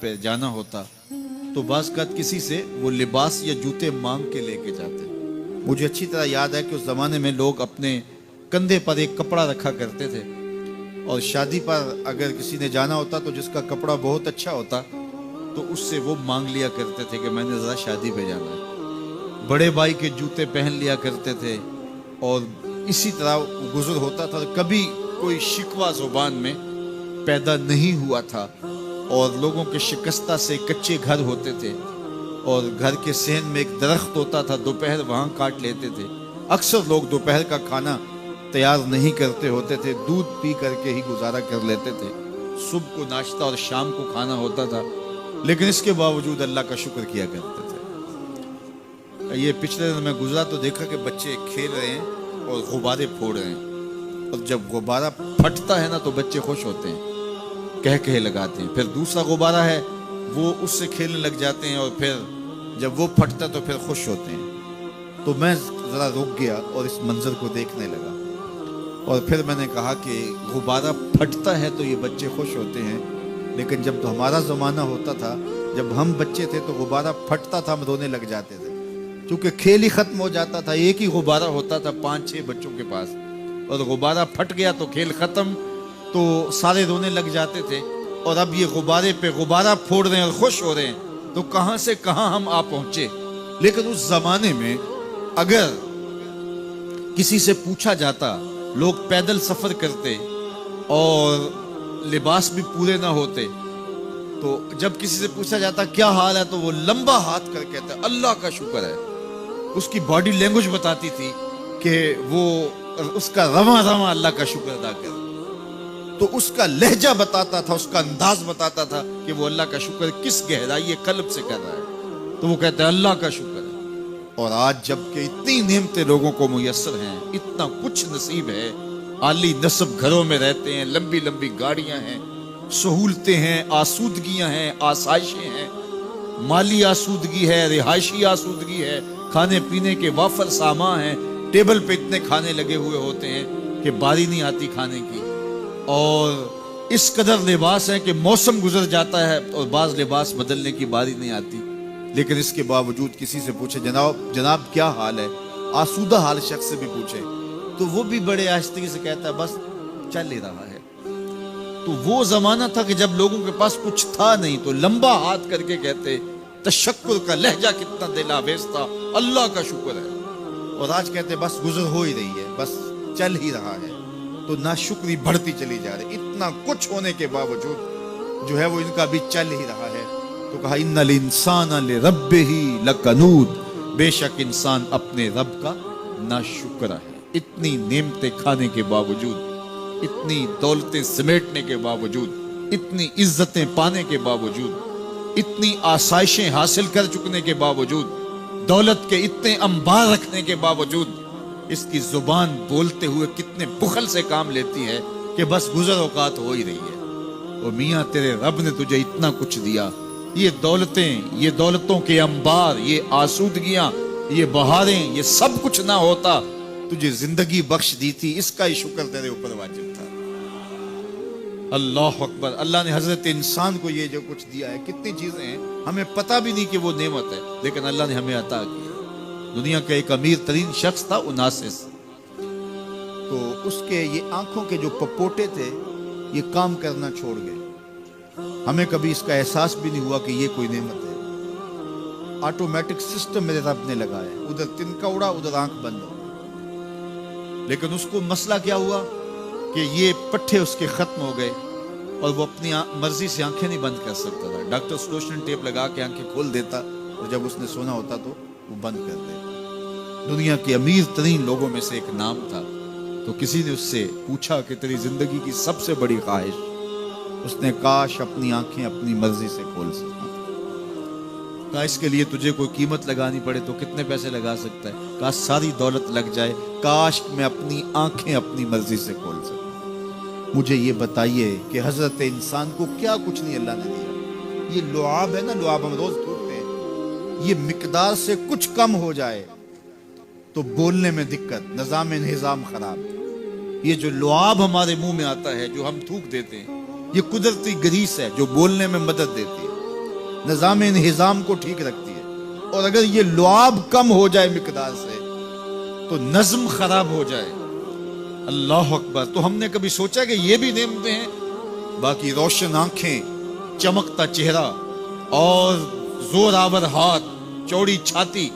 پہ جانا ہوتا تو بعض اوقات کسی سے وہ لباس یا جوتے مانگ کے لے کے جاتے. مجھے اچھی طرح یاد ہے کہ اس زمانے میں لوگ اپنے کندھے پر ایک کپڑا رکھا کرتے تھے اور شادی پر اگر کسی نے جانا ہوتا تو جس کا کپڑا بہت اچھا ہوتا تو اس سے وہ مانگ لیا کرتے تھے کہ میں نے ذرا شادی پہ جانا ہے. بڑے بھائی کے جوتے پہن لیا کرتے تھے اور اسی طرح گزر ہوتا تھا. کبھی کوئی شکوہ زبان میں پیدا نہیں ہوا تھا اور لوگوں کے شکستہ سے کچے گھر ہوتے تھے اور گھر کے صحن میں ایک درخت ہوتا تھا, دوپہر وہاں کاٹ لیتے تھے. اکثر لوگ دوپہر کا کھانا تیار نہیں کرتے ہوتے تھے, دودھ پی کر کے ہی گزارا کر لیتے تھے. صبح کو ناشتہ اور شام کو کھانا ہوتا تھا, لیکن اس کے باوجود اللہ کا شکر کیا کرتے تھے. یہ پچھلے دن میں گزرا تو دیکھا کہ بچے کھیل رہے ہیں اور غبارے پھوڑ رہے ہیں, اور جب غبارہ پھٹتا ہے نا تو بچے خوش ہوتے ہیں, کہہ لگاتے ہیں. پھر دوسرا غبارہ ہے وہ اس سے کھیلنے لگ جاتے ہیں اور پھر جب وہ پھٹتا تو پھر خوش ہوتے ہیں. تو میں ذرا رک گیا اور اس منظر کو دیکھنے لگا اور پھر میں نے کہا کہ غبارہ پھٹتا ہے تو یہ بچے خوش ہوتے ہیں, لیکن جب ہمارا زمانہ ہوتا تھا, جب ہم بچے تھے تو غبارہ پھٹتا تھا, ہم رونے لگ جاتے تھے کیونکہ کھیل ہی ختم ہو جاتا تھا. ایک ہی غبارہ ہوتا تھا 5-6 بچوں کے پاس, اور غبارہ پھٹ گیا تو کھیل ختم, تو سارے رونے لگ جاتے تھے. اور اب یہ غبارے پہ غبارہ پھوڑ رہے ہیں اور خوش ہو رہے ہیں, تو کہاں سے کہاں ہم آ پہنچے. لیکن اس زمانے میں اگر کسی سے پوچھا جاتا, لوگ پیدل سفر کرتے اور لباس بھی پورے نہ ہوتے, تو جب کسی سے پوچھا جاتا کیا حال ہے تو وہ لمبا ہاتھ کر کہتا اللہ کا شکر ہے. اس کی باڈی لینگویج بتاتی تھی کہ وہ اس کا رواں رواں اللہ کا شکر ادا کر. تو اس کا لہجہ بتاتا تھا, اس کا انداز بتاتا تھا کہ وہ اللہ کا شکر کس گہرائی قلب سے کر رہا ہے. تو وہ کہتا ہے اللہ کا شکر ہے. اور آج جب کہ اتنی نعمتیں لوگوں کو میسر ہیں, اتنا کچھ نصیب ہے, عالی نصب گھروں میں رہتے ہیں, لمبی لمبی گاڑیاں ہیں, سہولتیں ہیں, آسودگیاں ہیں, آسائشیں ہیں, مالی آسودگی ہے, رہائشی آسودگی ہے, کھانے پینے کے وافر سامان ہیں, ٹیبل پہ اتنے کھانے لگے ہوئے ہوتے ہیں کہ باری نہیں آتی کھانے کی, اور اس قدر لباس ہے کہ موسم گزر جاتا ہے اور بعض لباس بدلنے کی باری نہیں آتی. لیکن اس کے باوجود کسی سے پوچھے جناب کیا حال ہے, آسودہ حال شخص سے بھی پوچھے تو وہ بھی بڑے آہستگی سے کہتا ہے بس چل ہی رہا ہے. تو وہ زمانہ تھا کہ جب لوگوں کے پاس کچھ تھا نہیں تو لمبا ہاتھ کر کے کہتے تشکر کا لہجہ کتنا دل آویز تھا, اللہ کا شکر ہے. اور آج کہتے بس گزر ہو ہی رہی ہے, بس چل ہی رہا ہے. تو ناشکری بڑھتی چلی جا رہی, اتنا کچھ ہونے کے باوجود جو ہے وہ ان کا بھی چل ہی رہا ہے. تو کہا ان الانسان لربہ لکنود, بے شک انسان اپنے رب کا ناشکرا ہے. اتنی نعمتیں کھانے کے باوجود, اتنی دولتیں سمیٹنے کے باوجود, اتنی عزتیں پانے کے باوجود, اتنی آسائشیں حاصل کر چکنے کے باوجود, دولت کے اتنے انبار رکھنے کے باوجود, اس کی زبان بولتے ہوئے کتنے بخل سے کام لیتی ہے کہ بس گزر اوقات ہو ہی رہی ہے. اور میاں تیرے رب نے تجھے اتنا کچھ دیا, یہ دولتیں, یہ دولتوں کے انبار, یہ آسودگیاں, یہ بہاریں, یہ سب کچھ نہ ہوتا, تجھے زندگی بخش دی تھی, اس کا ہی شکر تیرے اوپر واجب تھا. اللہ اکبر. اللہ نے حضرت انسان کو یہ جو کچھ دیا ہے, کتنی چیزیں ہیں ہمیں پتہ بھی نہیں کہ وہ نعمت ہے, لیکن اللہ نے ہمیں عطا کی. دنیا کا ایک امیر ترین شخص تھا اناسس, تو اس کے یہ آنکھوں کے جو پپوٹے تھے یہ کام کرنا چھوڑ گئے. ہمیں کبھی اس کا احساس بھی نہیں ہوا کہ یہ کوئی نعمت ہے. آٹومیٹک سسٹم میرے رب نے لگایا, ادھر تنکا اڑا ادھر آنکھ بند ہو. لیکن اس کو مسئلہ کیا ہوا کہ یہ پٹھے اس کے ختم ہو گئے اور وہ اپنی مرضی سے آنکھیں نہیں بند کر سکتا تھا. ڈاکٹر سلوشن ٹیپ لگا کے آنکھیں کھول دیتا اور جب اس نے سونا ہوتا تو وہ بند کر دیتا. دنیا کے امیر ترین لوگوں میں سے ایک نام تھا. تو کسی نے اس سے پوچھا کہ تیری زندگی کی سب سے بڑی خواہش, اس نے کاش اپنی آنکھیں اپنی مرضی سے کھول سکتا. کہا اس کے لیے تجھے کوئی قیمت لگانی پڑے تو کتنے پیسے لگا سکتا ہے؟ کہا ساری دولت لگ جائے, کاش میں اپنی آنکھیں اپنی مرضی سے کھول سکتا. مجھے یہ بتائیے کہ حضرت انسان کو کیا کچھ نہیں اللہ نے دیا. یہ لعاب ہے نا, لعاب ہم روز ٹوٹتے ہیں, یہ مقدار سے کچھ کم ہو جائے تو بولنے میں دقت, نظام انہضام خراب. یہ جو لعاب ہمارے منہ میں آتا ہے, جو ہم تھوک دیتے ہیں, یہ قدرتی گریس ہے جو بولنے میں مدد دیتی ہے. نظام انہضام کو ٹھیک رکھتی ہے، اور اگر یہ لعاب کم ہو جائے مقدار سے تو نظم خراب ہو جائے۔ اللہ اکبر۔ تو ہم نے کبھی سوچا کہ یہ بھی نعمتیں ہیں؟ باقی روشن آنکھیں، چمکتا چہرہ اور زور آور ہاتھ، چوڑی چھاتی،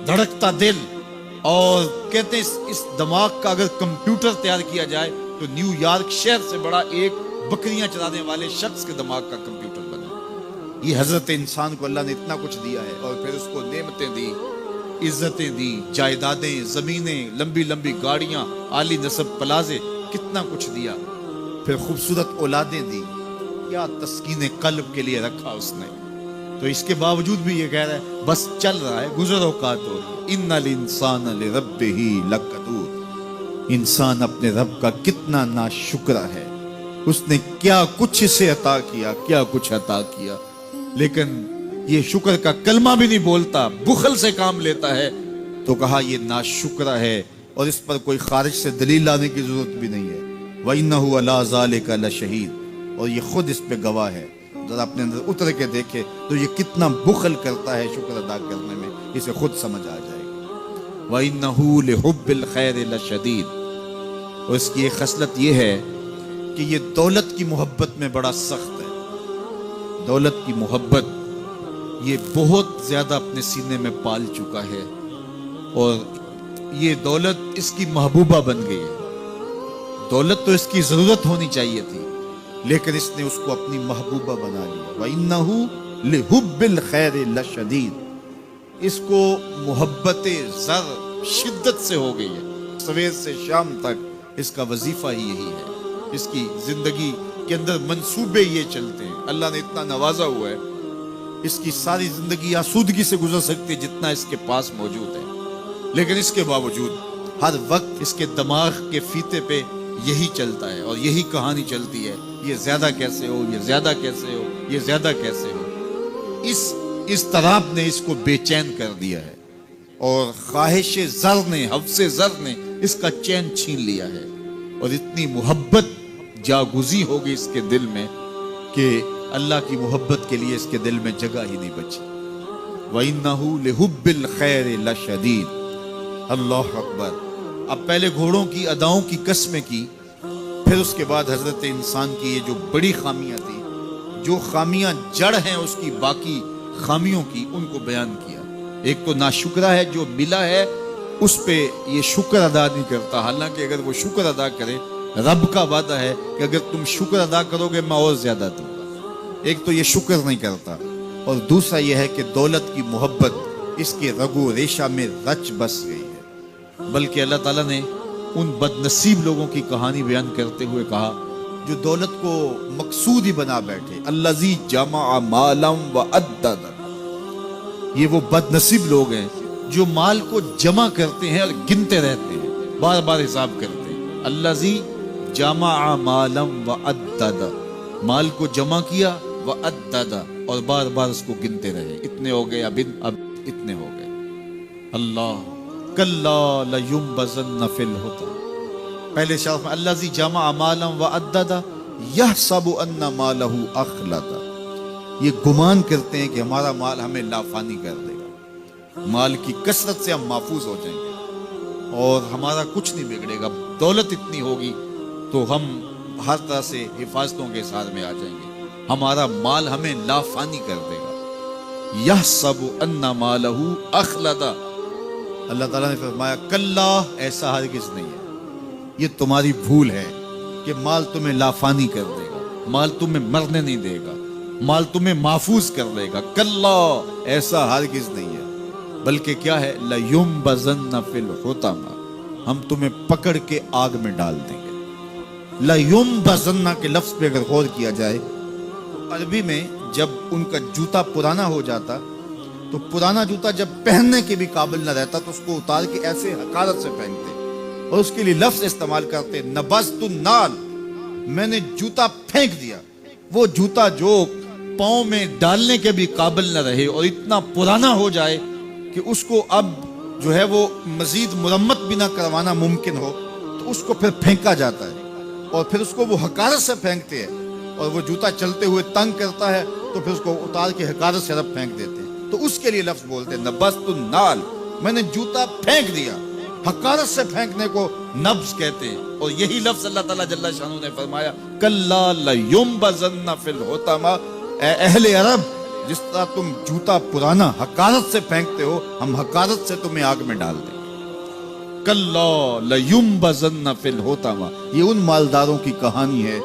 دھڑکتا دل، اور کہتے ہیں اس دماغ کا اگر کمپیوٹر تیار کیا جائے تو نیو یارک شہر سے بڑا ایک بکریاں چلانے والے شخص کے دماغ کا کمپیوٹر بنا۔ یہ حضرت انسان کو اللہ نے اتنا کچھ دیا ہے، اور پھر اس کو نعمتیں دی، عزتیں دی، جائیدادیں، زمینیں، لمبی لمبی گاڑیاں، عالی نسب پلازے، کتنا کچھ دیا، پھر خوبصورت اولادیں دی، کیا تسکین قلب کے لیے رکھا اس نے۔ تو اس کے باوجود بھی یہ کہہ رہا ہے بس چل رہا ہے، گزر اوقات ہو رہی ہے۔ ان الانسان لربہ لکنود، انسان اپنے رب کا کتنا ناشکر ہے، اس نے کیا کچھ اسے عطا کیا، کیا کچھ عطا کیا، لیکن یہ شکر کا کلمہ بھی نہیں بولتا، بخل سے کام لیتا ہے، تو کہا یہ ناشکر ہے، اور اس پر کوئی خارج سے دلیل لانے کی ضرورت بھی نہیں ہے۔ وَإِنَّهُ عَلَىٰ ذَلِكَ لَشَهِيدٌ، اور یہ خود اس پہ گواہ ہے۔ ذرا اپنے اندر اتر کے دیکھے تو یہ کتنا بخل کرتا ہے شکر ادا کرنے میں، اسے خود سمجھ آ جائے گا۔ وَإِنَّهُ لِحُبِّ الْخَيْرِ لَشَدِيدٌ، اور اس کی ایک خصلت یہ ہے کہ یہ دولت کی محبت میں بڑا سخت ہے۔ دولت کی محبت یہ بہت زیادہ اپنے سینے میں پال چکا ہے، اور یہ دولت اس کی محبوبہ بن گئی ہے۔ دولت تو اس کی ضرورت ہونی چاہیے تھی، لیکن اس نے اس کو اپنی محبوبہ بنا لیا۔ وَإِنَّهُ لِحُبِّ الْخَيْرِ لَشَدِيدٌ، اس کو محبت زر شدت سے ہو گئی ہے، سویر سے شام تک اس کا وظیفہ ہی یہی ہے، اس کی زندگی کے اندر منصوبے یہ چلتے ہیں۔ اللہ نے اتنا نوازا ہوا ہے، اس کی ساری زندگی آسودگی سے گزر سکتی ہے جتنا اس کے پاس موجود ہے، لیکن اس کے باوجود ہر وقت اس کے دماغ کے فیتے پہ یہی چلتا ہے، اور یہی کہانی چلتی ہے، یہ زیادہ کیسے ہو، یہ زیادہ کیسے ہو، یہ زیادہ کیسے ہو۔ اس اضطراب نے اس کو بے چین کر دیا ہے، اور خواہش زر نے، حوث زر نے اس کا چین چھین لیا ہے، اور اتنی محبت جاگزی ہوگی اس کے دل میں کہ اللہ کی محبت کے لیے اس کے دل میں جگہ ہی نہیں بچی۔ وَإِنَّهُ لِحُبِّ الْخَيْرِ لَشَدِيدٌ۔ اللہ اکبر۔ اب پہلے گھوڑوں کی اداؤں کی قسمیں کی، پھر اس کے بعد حضرت انسان کی یہ جو بڑی خامیاں تھی، جو خامیاں جڑ ہیں اس کی باقی خامیوں کی، ان کو بیان کیا۔ ایک تو ناشکرہ ہے، جو ملا ہے اس پہ یہ شکر ادا نہیں کرتا، حالانکہ اگر وہ شکر ادا کرے، رب کا وعدہ ہے کہ اگر تم شکر ادا کرو گے میں اور زیادہ دوں گا۔ ایک تو یہ شکر نہیں کرتا، اور دوسرا یہ ہے کہ دولت کی محبت اس کے رگو ریشہ میں رچ بس گئی ہے۔ بلکہ اللہ تعالیٰ نے ان بد نصیب لوگوں کی کہانی بیان کرتے ہوئے کہا جو دولت کو مقصود ہی بنا بیٹھے، الذی جمع مالا وعدد، یہ وہ بد نصیب لوگ ہیں جو مال کو جمع کرتے ہیں اور گنتے رہتے ہیں، بار بار حساب کرتے ہیں۔ الذی جمع مالا وعدد، مال کو جمع کیا، وعدد، اور بار بار اس کو گنتے رہے، اتنے ہو گئے، اب اتنے ہو گئے۔ اللہ کلا لینبذن فی الحطمہ، پہلے شرف میں الذی جمع مالا وعدد یحسب ان مالہ اخلد، یہ گمان کرتے ہیں کہ ہمارا مال ہمیں لافانی کر دے گا، مال کی کثرت سے ہم محفوظ ہو جائیں گے اور ہمارا کچھ نہیں بگڑے گا، دولت اتنی ہوگی تو ہم ہر طرح سے حفاظتوں کے ساتھ میں آ جائیں گے، ہمارا مال ہمیں لافانی کر دے گا۔ یحسب ان مالہ اخلد، اللہ تعالیٰ نے فرمایا کلا، ایسا ہرگز نہیں ہے، یہ تمہاری بھول ہے کہ مال تمہیں لافانی کر دے گا، مال تمہیں مرنے نہیں دے گا، مال تمہیں محفوظ کر لے گا، کلا، ایسا ہرگز نہیں ہے، بلکہ کیا ہے، لَيُنبَذَنَّ فِي الْحُطَمَةِ، ہم تمہیں پکڑ کے آگ میں ڈال دیں گے۔ لَيُنبَذَنَّ کے لفظ پہ اگر غور کیا جائے تو عربی میں جب ان کا جوتا پرانا ہو جاتا تو پرانا جوتا جب پہننے کے بھی قابل نہ رہتا تو اس کو اتار کے ایسے حقارت سے پہنتے، اور اس کے لیے لفظ استعمال کرتے نبذت النال، میں نے جوتا پھینک دیا، وہ جوتا جو پاؤں میں ڈالنے کے بھی قابل نہ رہے اور اتنا پرانا ہو جائے کہ اس کو اب جو ہے وہ مزید مرمت بھی نہ کروانا ممکن ہو، تو اس کو پھر پھینکا جاتا ہے، اور پھر اس کو وہ حقارت سے پھینکتے ہیں، اور وہ جوتا چلتے ہوئے تنگ کرتا ہے تو پھر اس کو اتار کے حقارت سے رب پھینک دیتے ہیں. تو اس کے لیے لفظ بولتے ہیں نبست النال، میں نے جوتا پھینک دیا. حقارت سے پھینکنے کو نبز کہتے ہیں. اور یہی لفظ اللہ تعالیٰ جل شانہ نے فرمایا کلا لینبذن فی الحطمہ، اے اہل عرب جس طرح تم جوتا پرانا حقارت سے پھینکتے ہو، ہم حقارت سے تمہیں آگ میں ڈال دیں. کلا لینبذن فی الحطمہ، یہ ان مالداروں کی کہانی ہے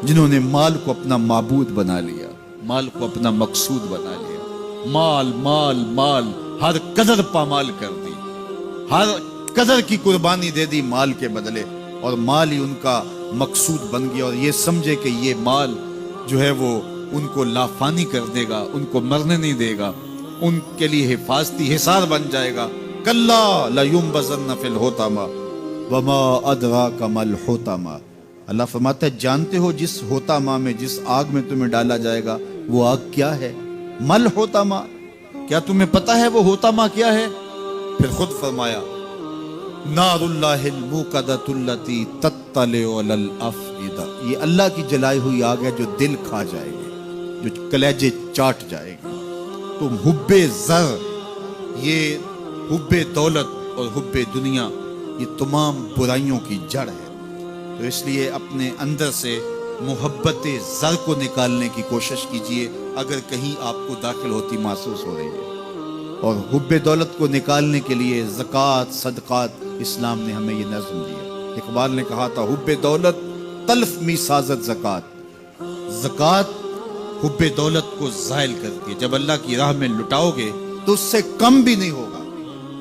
جنہوں نے مال کو اپنا معبود بنا لیا، مال کو اپنا مقصود بنا لیا. مال مال مال، ہر قدر پامال کر دی، ہر قدر کی قربانی دے دی مال کے بدلے، اور مال ہی ان کا مقصود بن گیا. اور یہ سمجھے کہ یہ مال جو ہے وہ ان کو لافانی کر دے گا، ان کو مرنے نہیں دے گا، ان کے لیے حفاظتی حصار بن جائے گا. کلا لینبذن فی الحطمہ وما ادراک ما الحطمہ. اللہ فرماتا ہے جانتے ہو جس حطمہ میں، جس آگ میں تمہیں ڈالا جائے گا وہ آگ کیا ہے؟ مل حطمہ، کیا تمہیں پتا ہے وہ حطمہ کیا ہے؟ پھر خود فرمایا نار اللہ الموقدۃ التی تطلع علی الافئدہ، یہ اللہ کی جلائی ہوئی آگ ہے جو دل کھا جائے گی، جو کلیجے چاٹ جائے گی. تو حب زر، یہ حب دولت اور حب دنیا، یہ تمام برائیوں کی جڑ ہے. تو اس لیے اپنے اندر سے محبت زر کو نکالنے کی کوشش کیجئے اگر کہیں آپ کو داخل ہوتی محسوس ہو رہی ہے. اور حب دولت کو نکالنے کے لیے زکوٰۃ صدقات اسلام نے ہمیں یہ نظم دیا. اقبال نے کہا تھا حب دولت تلف می سازت زکوٰۃ، زکوٰۃ حب دولت کو زائل کرتی ہے. جب اللہ کی راہ میں لٹاؤ گے تو اس سے کم بھی نہیں ہوگا.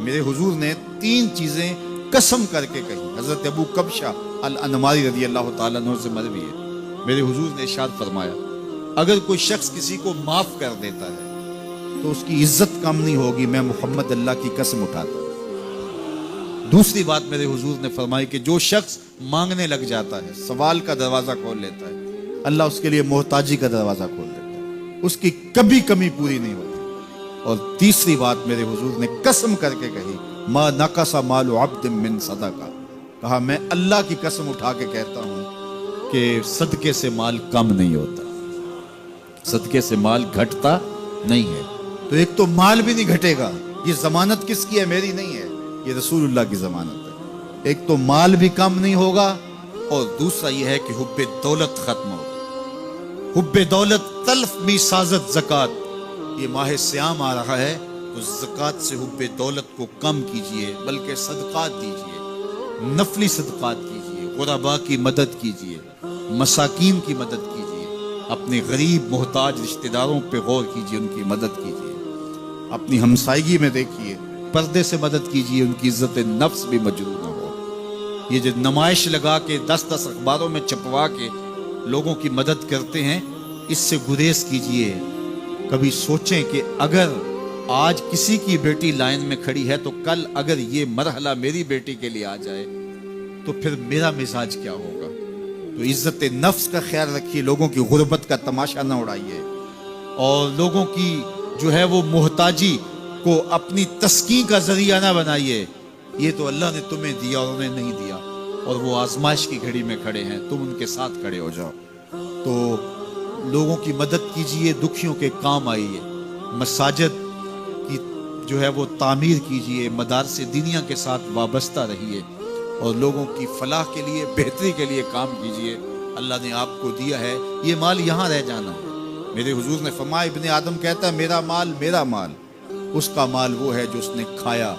میرے حضور نے 3 چیزیں قسم کر کے کہی. حضرت ابو کبشہ الانماری رضی اللہ تعالیٰ عنہ سے مروی ہے، میرے حضور نے ارشاد فرمایا اگر کوئی شخص کسی کو معاف کر دیتا ہے تو اس کی عزت کم نہیں ہوگی، میں محمد اللہ کی قسم اٹھاتا ہوں. دوسری بات میرے حضور نے فرمائی کہ جو شخص مانگنے لگ جاتا ہے، سوال کا دروازہ کھول لیتا ہے، اللہ اس کے لیے محتاجی کا دروازہ کھول دیتا ہے، اس کی کبھی کمی پوری نہیں ہوتی. اور تیسری بات میرے حضور نے قسم کر کے کہی ما نقص مال عبد من صدقہ، کہا میں اللہ کی قسم اٹھا کے کہتا ہوں کہ صدقے سے مال کم نہیں ہوتا، صدقے سے مال گھٹتا نہیں ہے. تو ایک تو مال بھی نہیں گھٹے گا، یہ ضمانت کس کی ہے؟ میری نہیں ہے، یہ رسول اللہ کی ضمانت ہے. ایک تو مال بھی کم نہیں ہوگا، اور دوسرا یہ ہے کہ حب دولت ختم ہوگا. حب دولت تلف می سازت زکوٰۃ. یہ ماہ سیام آ رہا ہے تو زکوٰۃ سے حب دولت کو کم کیجئے، بلکہ صدقات دیجئے، نفلی صدقات کیجئے، غرباء کی مدد کیجئے، مساکین کی مدد کیجئے، اپنے غریب محتاج رشتہ داروں پہ غور کیجئے، ان کی مدد کیجئے. اپنی ہمسائیگی میں دیکھیے، پردے سے مدد کیجئے، ان کی عزت نفس بھی مجروح نہ ہو. یہ جو نمائش لگا کے 10 اخباروں میں چھپوا کے لوگوں کی مدد کرتے ہیں، اس سے گریز کیجئے. کبھی سوچیں کہ اگر آج کسی کی بیٹی لائن میں کھڑی ہے تو کل اگر یہ مرحلہ میری بیٹی کے لیے آ جائے تو پھر میرا مزاج کیا ہوگا. تو عزت نفس کا خیال رکھیے، لوگوں کی غربت کا تماشا نہ اڑائیے، اور لوگوں کی جو ہے وہ محتاجی کو اپنی تسکین کا ذریعہ نہ بنائیے. یہ تو اللہ نے تمہیں دیا اور انہیں نہیں دیا، اور وہ آزمائش کی گھڑی میں کھڑے ہیں، تم ان کے ساتھ کھڑے ہو جاؤ. تو لوگوں کی مدد کیجئے، دکھیوں کے کام آئیے. مساجد کی جو ہے وہ تعمیر کیجئے، مدارس دینیا کے ساتھ وابستہ رہیے، اور لوگوں کی فلاح کے لیے، بہتری کے لیے کام کیجئے. اللہ نے آپ کو دیا ہے، یہ مال یہاں رہ جانا ہے. میرے حضور نے فرمایا ابن آدم کہتا ہے میرا مال میرا مال. اس کا مال وہ ہے جو اس نے کھایا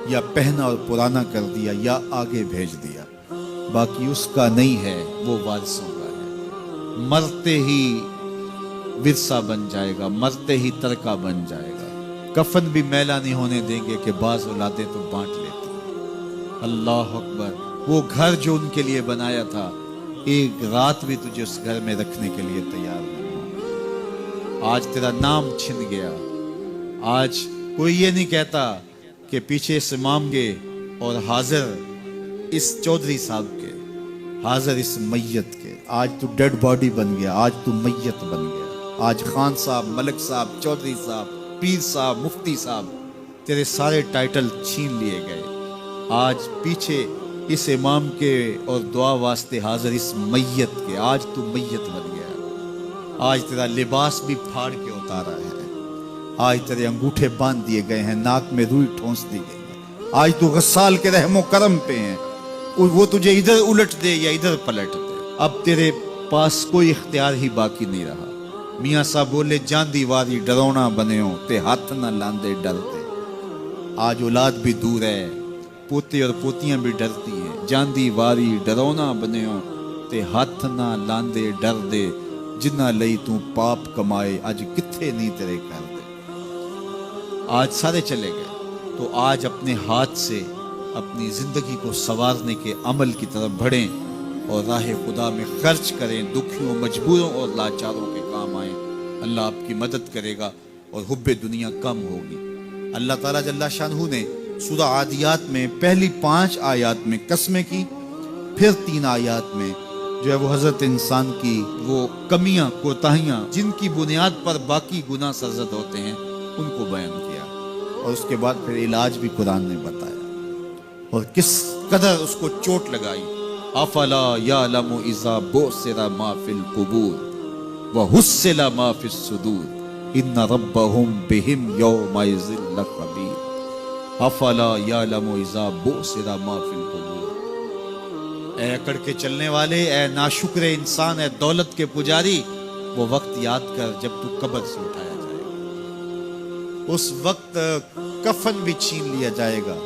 یا پہنا اور پرانا کر دیا یا آگے بھیج دیا، باقی اس کا نہیں ہے، وہ وارثوں کا ہے. مرتے ہی ورثہ بن جائے گا، مرتے ہی ترکہ بن جائے گا. کفن بھی میلا نہیں ہونے دیں گے کہ بعض اولادیں تو بانٹ لیتی ہیں. اللہ اکبر. وہ گھر جو ان کے لیے بنایا تھا، ایک رات بھی تجھے اس گھر میں رکھنے کے لیے تیار نہیں. آج تیرا نام چھن گیا. آج کوئی یہ نہیں کہتا کہ پیچھے سے امام گے اور حاضر اس چودھری صاحب کے، حاضر اس میت کے. آج تو ڈیڈ باڈی بن گیا، آج تو میت بن گیا. آج خان صاحب، ملک صاحب، چودھری صاحب، پیر صاحب، مفتی صاحب، تیرے سارے ٹائٹل چھین لیے گئے. آج پیچھے اس امام کے اور دعا واسطے حاضر اس میت کے. آج تو میت بن گیا. آج تیرا لباس بھی پھاڑ کے اتارا ہے، آج تیرے انگوٹھے باندھ دیے گئے ہیں، ناک میں روئی ٹھونس دی گئی ہے، آج تو غسال کے رحم و کرم پہ ہیں، وہ تجھے ادھر الٹ دے یا ادھر پلٹ دے، اب تیرے پاس کوئی اختیار ہی باقی نہیں رہا۔ میاں صاحب بولے جاندی واری ڈرونا بنے ہو تے ہاتھ نہ لاندے ڈرتے۔ آج اولاد بھی دور ہے، پوتے اور پوتیاں بھی ڈرتی ہیں، جاندی واری ڈرونا بنے ہو تے ہاتھ نہ لاندے ڈر دے، جنہ لئی تو پاپ کمائے اج کتھے نہیں تیرے کر دے۔ آج سارے چلے گئے تو آج اپنے ہاتھ سے اپنی زندگی کو سنوارنے کے عمل کی طرف بڑھیں اور راہ خدا میں خرچ کریں، دکھیوں، مجبوروں اور لاچاروں کے کام آئیں۔ اللہ آپ کی مدد کرے گا اور حب دنیا کم ہوگی۔ اللہ تعالیٰ جل شانہ نے سورہ عادیات میں پہلی 5 آیات میں قسمیں کی، پھر 3 آیات میں جو ہے وہ حضرت انسان کی وہ کمیاں، کوتاہیاں جن کی بنیاد پر باقی گناہ سرزد ہوتے ہیں ان کو بیان کیا، اور اس کے بعد پھر علاج بھی قرآن نے بتایا اور کس قدر اس کو چوٹ لگائی۔ افلا یعلم اذا بعثر ما فی القبور وحصل ما فی الصدور ان ربهم بهم یومئذ لخبیر۔ افلا یعلم اذا بعثر ما فی القبور، اے اکڑ کے چلنے والے، اے ناشکر انسان، اے دولت کے پجاری، وہ وقت یاد کر جب تو قبر سے اٹھایا جائے گا۔ اس وقت کفن بھی چھین لیا جائے گا،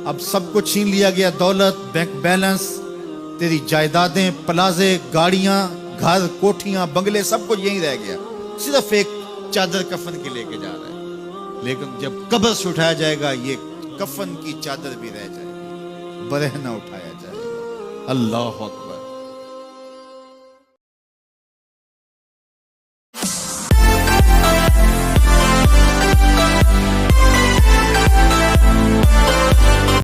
اب سب کو چھین لیا گیا، دولت، بینک بیلنس، تیری جائیدادیں، پلازے، گاڑیاں، گھر، کوٹھیاں، بنگلے، سب کچھ یہیں رہ گیا، صرف ایک چادر کفن کے لے کے جا رہا ہے۔ لیکن جب قبر سے اٹھایا جائے گا یہ کفن کی چادر بھی رہ جائے گی، برہنہ اٹھایا جائے گا۔ اللہ اکبر۔